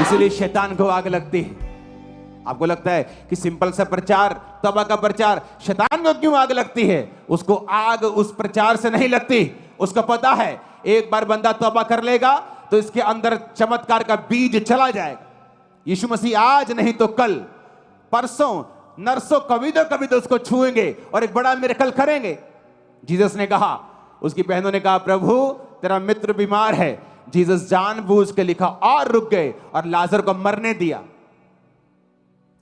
इसीलिए शैतान को आग लगती है। आपको लगता है कि सिंपल सा प्रचार, तौबा का प्रचार, शैतान को क्यों आग लगती है? उसको आग उस प्रचार से नहीं लगती। उसको पता है एक बार बंदा तौबा कर लेगा तो इसके अंदर चमत्कार का बीज चला जाएगा। यीशु मसीह आज नहीं तो कल, परसों, नरसों, कभी तो उसको छुएंगे और एक बड़ा मिरेकल करेंगे। जीसस ने कहा, उसकी बहनों ने कहा, प्रभु तेरा मित्र बीमार है। जीसस जानबूझ के लिखा और रुक गए और लाजर को मरने दिया।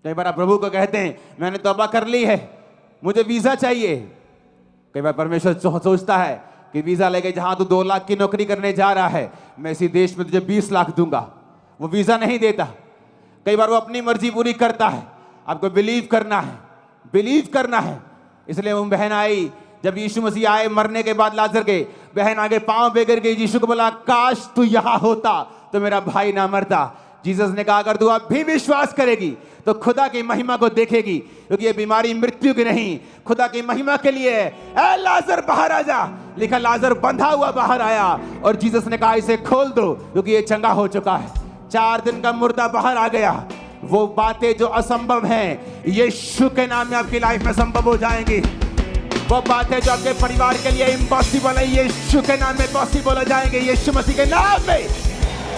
कई बार आप प्रभु को कहते हैं मैंने तौबा कर ली है, मुझे वीजा चाहिए। कई बार परमेश्वर सोचता है कि वीजा लेके जहां तू 2 लाख की नौकरी करने जा रहा है, मैं इसी देश में तुझे 20 लाख दूंगा। वो वीजा नहीं देता। कई बार वो अपनी मर्जी पूरी करता है। आपको बिलीव करना है, बिलीव करना है। इसलिए वो बहन आई, जब यीशु मसीह आए मरने के बाद लाजर के, बहन आगे पांव बेगर गई, यीशु को बोला काश तू यहां होता तो मेरा भाई ना मरता। जीसस ने कहा अगर तू अब भी विश्वास करेगी तो खुदा की महिमा को देखेगी, क्योंकि ये बीमारी मृत्यु की नहीं, खुदा की महिमा के लिए है। ए लाजर बाहर आ जा। लिखा लाजर बंधा हुआ बाहर आया और जीसस ने कहा इसे खोल दो, क्योंकि ये चंगा हो चुका है। 4 दिन का मुर्दा बाहर आ गया। वो बातें जो असंभव हैं यीशु के नाम में आपकी लाइफ में संभव हो जाएंगी। वो बातें जो आपके परिवार के लिए इम्पॉसिबल है यीशु के नाम में पॉसिबल हो जाएंगे। यीशु मसीह के नाम में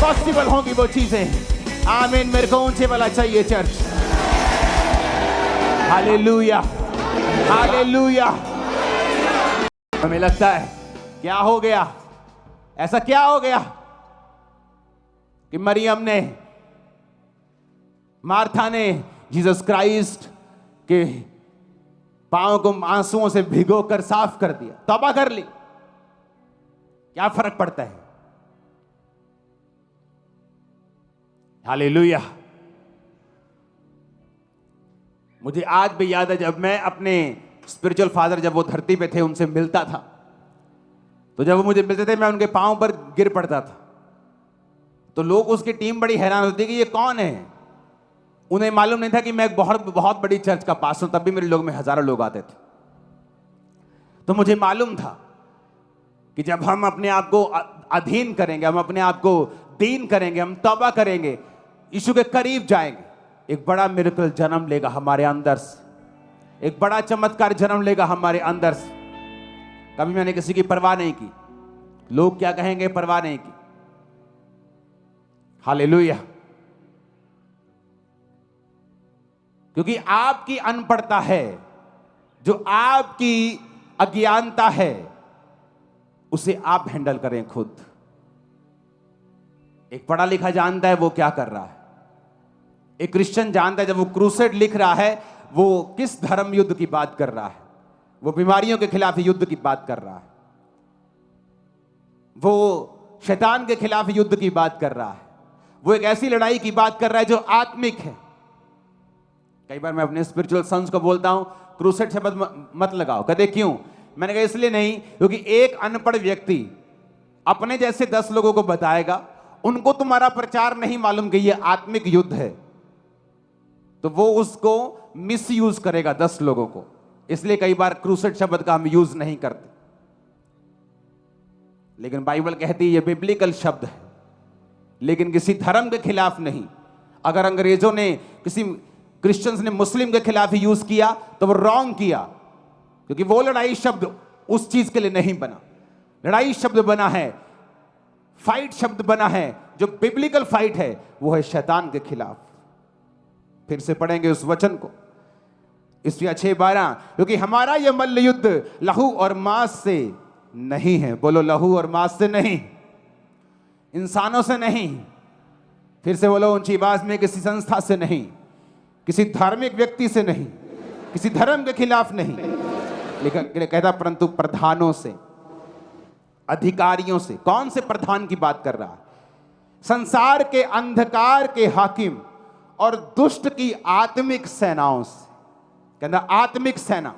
पॉसिबल होंगी वो चीजें। आमीन। मेरे को ऊंचे वाला चाहिए चर्च। Hallelujah, hallelujah. हमें लगता है क्या हो गया, ऐसा क्या हो गया कि मरियम ने, मार्था ने जीसस क्राइस्ट के पांव को आंसुओं से भिगोकर साफ कर दिया, तौबा कर ली। क्या फर्क पड़ता है? हालेलुया। मुझे आज भी याद है जब मैं अपने स्पिरिचुअल फादर, जब वो धरती पे थे, उनसे मिलता था, तो जब वो मुझे मिलते थे मैं उनके पांव पर गिर पड़ता था। तो लोग, उसकी टीम बड़ी हैरान होती कि ये कौन है। उन्हें मालूम नहीं था कि मैं एक बहुत बड़ी चर्च का पास हूं। तब भी मेरे लोग में हजारों लोग आते थे। तो मुझे मालूम था कि जब हम अपने आप को अधीन करेंगे, हम अपने आप को दीन करेंगे, हम तौबा करेंगे, यीशु के करीब जाएंगे, एक बड़ा मिरेकल जन्म लेगा हमारे अंदर से, एक बड़ा चमत्कार जन्म लेगा हमारे अंदर से। कभी मैंने किसी की परवाह नहीं की, लोग क्या कहेंगे परवाह नहीं की। हालेलुया। क्योंकि आपकी अनपढ़ता है, जो आपकी अज्ञानता है, उसे आप हैंडल करें खुद। एक पढ़ा लिखा जानता है वो क्या कर रहा है। एक क्रिश्चियन जानता है जब वो क्रूसेड लिख रहा है वो किस धर्म युद्ध की बात कर रहा है। वो बीमारियों के खिलाफ युद्ध की बात कर रहा है, वो शैतान के खिलाफ युद्ध की बात कर रहा है, वो एक ऐसी लड़ाई की बात कर रहा है जो आत्मिक है। कई बार मैं अपने स्पिरिचुअल सन्स को बोलता हूं क्रूसेड शब्द मत लगाओ। कहते क्यों? मैंने कहा इसलिए नहीं, क्योंकि एक अनपढ़ व्यक्ति अपने जैसे 10 लोगों को बताएगा, उनको तुम्हारा प्रचार नहीं मालूम कि यह आत्मिक युद्ध है, तो वो उसको मिसयूज करेगा 10 लोगों को। इसलिए कई बार क्रूसेड शब्द का हम यूज नहीं करते। लेकिन बाइबल कहती है यह बिब्लिकल शब्द है, लेकिन किसी धर्म के खिलाफ नहीं। अगर अंग्रेजों ने, किसी क्रिश्चियंस ने मुस्लिम के खिलाफ यूज किया तो वो रॉन्ग किया, क्योंकि वो लड़ाई शब्द उस चीज के लिए नहीं बना। लड़ाई शब्द बना है, फाइट शब्द बना है, जो बिब्लिकल फाइट है वो है शैतान के खिलाफ। फिर से पढ़ेंगे उस वचन को, इसलिए 6:12, क्योंकि हमारा यह मल्ल युद्ध लहू और मांस से नहीं है। बोलो लहू और मांस से नहीं, इंसानों से नहीं। फिर से बोलो ऊंची आवाज में, किसी संस्था से नहीं, किसी धार्मिक व्यक्ति से नहीं, किसी धर्म के खिलाफ नहीं। लेकिन कहता परंतु प्रधानों से, अधिकारियों से। कौन से प्रधान की बात कर रहा है? संसार के अंधकार के हाकिम और दुष्ट की आत्मिक सेनाओं से। कहता आत्मिक सेना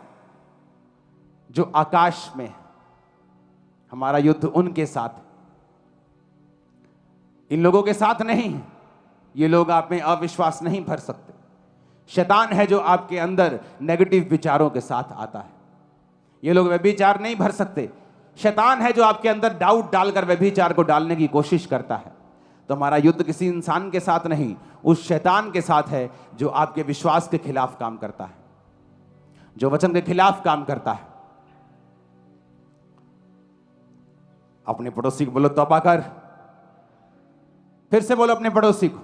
जो आकाश में है। हमारा युद्ध उनके साथ है, इन लोगों के साथ नहीं है। ये लोग आप में अविश्वास नहीं भर सकते। शैतान है जो आपके अंदर नेगेटिव विचारों के साथ आता है। ये लोग व्यभिचार नहीं भर सकते। शैतान है जो आपके अंदर डाउट डालकर व्यभिचार को डालने की कोशिश करता है। तो हमारा युद्ध किसी इंसान के साथ नहीं, उस शैतान के साथ है जो आपके विश्वास के खिलाफ काम करता है, जो वचन के खिलाफ काम करता है। अपने पड़ोसी को बोलो तौबा कर। फिर से बोलो अपने पड़ोसी को।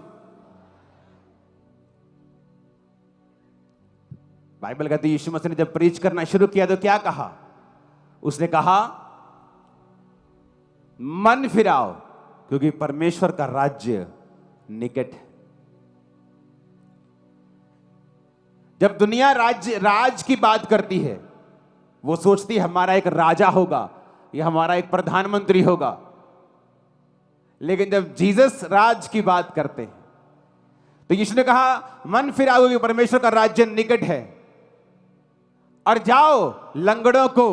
बाइबल कहती है यीशु मसीह ने जब प्रीच करना शुरू किया तो क्या कहा? उसने कहा मन फिराओ क्योंकि परमेश्वर का राज्य निकट है। जब दुनिया राज की बात करती है, वो सोचती है हमारा एक राजा होगा या हमारा एक प्रधानमंत्री होगा, लेकिन जब जीसस राज की बात करते हैं तो यीशु ने कहा मन फिराओ क्योंकि परमेश्वर का राज्य निकट है, और जाओ लंगड़ों को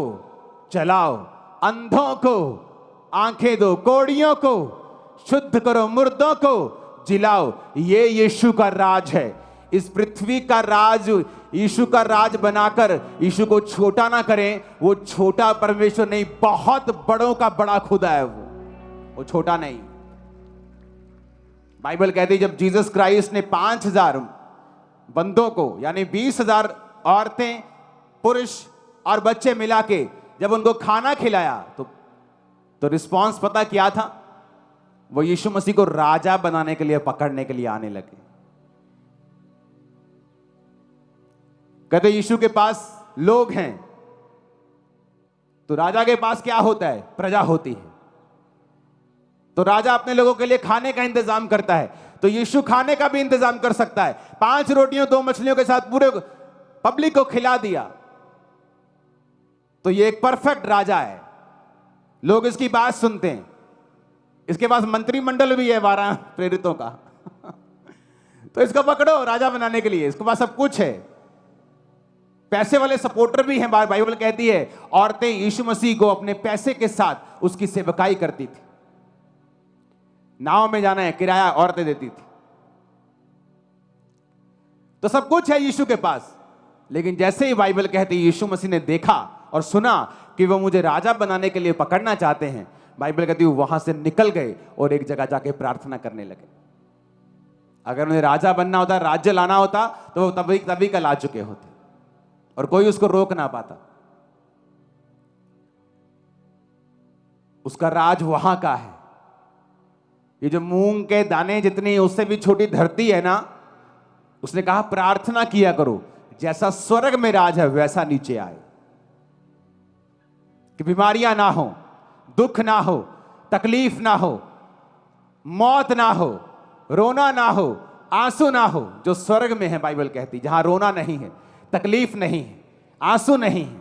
चलाओ, अंधों को आंखें दो, कोढ़ियों को शुद्ध करो, मुर्दों को जिलाओ। ये यीशु का राज है। इस पृथ्वी का राज यीशु का राज बनाकर यीशु को छोटा ना करें। वो छोटा परमेश्वर नहीं, बहुत बड़ों का बड़ा खुदा है वो छोटा नहीं। बाइबल कहती है जब जीसस क्राइस्ट ने 5000 बंदों को यानी 20,000 औरतें, पुरुष और बच्चे मिला के जब उनको खाना खिलाया तो रिस्पांस पता क्या था? वो यीशु मसीह को राजा बनाने के लिए, पकड़ने के लिए आने लगे। कहते यीशु के पास लोग हैं तो राजा के पास क्या होता है? प्रजा होती है। तो राजा अपने लोगों के लिए खाने का इंतजाम करता है, तो यीशु खाने का भी इंतजाम कर सकता है। 5 रोटियों 2 मछलियों के साथ पूरे पब्लिक को खिला दिया। तो ये एक परफेक्ट राजा है, लोग इसकी बात सुनते हैं। इसके पास मंत्रिमंडल भी है 12 प्रेरितों का तो इसको पकड़ो राजा बनाने के लिए, इसके पास सब कुछ है। पैसे वाले सपोर्टर भी हैं। बाइबल कहती है औरतें यीशु मसीह को अपने पैसे के साथ उसकी सेवकाई करती थी। नाव में जाना है, किराया औरतें देती थी। तो सब कुछ है यीशु के पास। लेकिन जैसे ही बाइबल कहती है यीशु मसीह ने देखा और सुना कि वो मुझे राजा बनाने के लिए पकड़ना चाहते हैं, बाइबल कहती है वहां से निकल गए और एक जगह जाके प्रार्थना करने लगे। अगर उन्हें राजा बनना होता, राज्य लाना होता, तो वो तभी का ला चुके होते और कोई उसको रोक ना पाता। उसका राज वहां का है। ये जो मूंग के दाने जितनी उससे भी छोटी धरती है ना, उसने कहा प्रार्थना किया करो जैसा स्वर्ग में राज है वैसा नीचे आए, कि बीमारियां ना हो, दुख ना हो, तकलीफ ना हो, मौत ना हो, रोना ना हो, आंसू ना हो, जो स्वर्ग में है। बाइबल कहती जहां रोना नहीं है, तकलीफ नहीं है, आंसू नहीं है,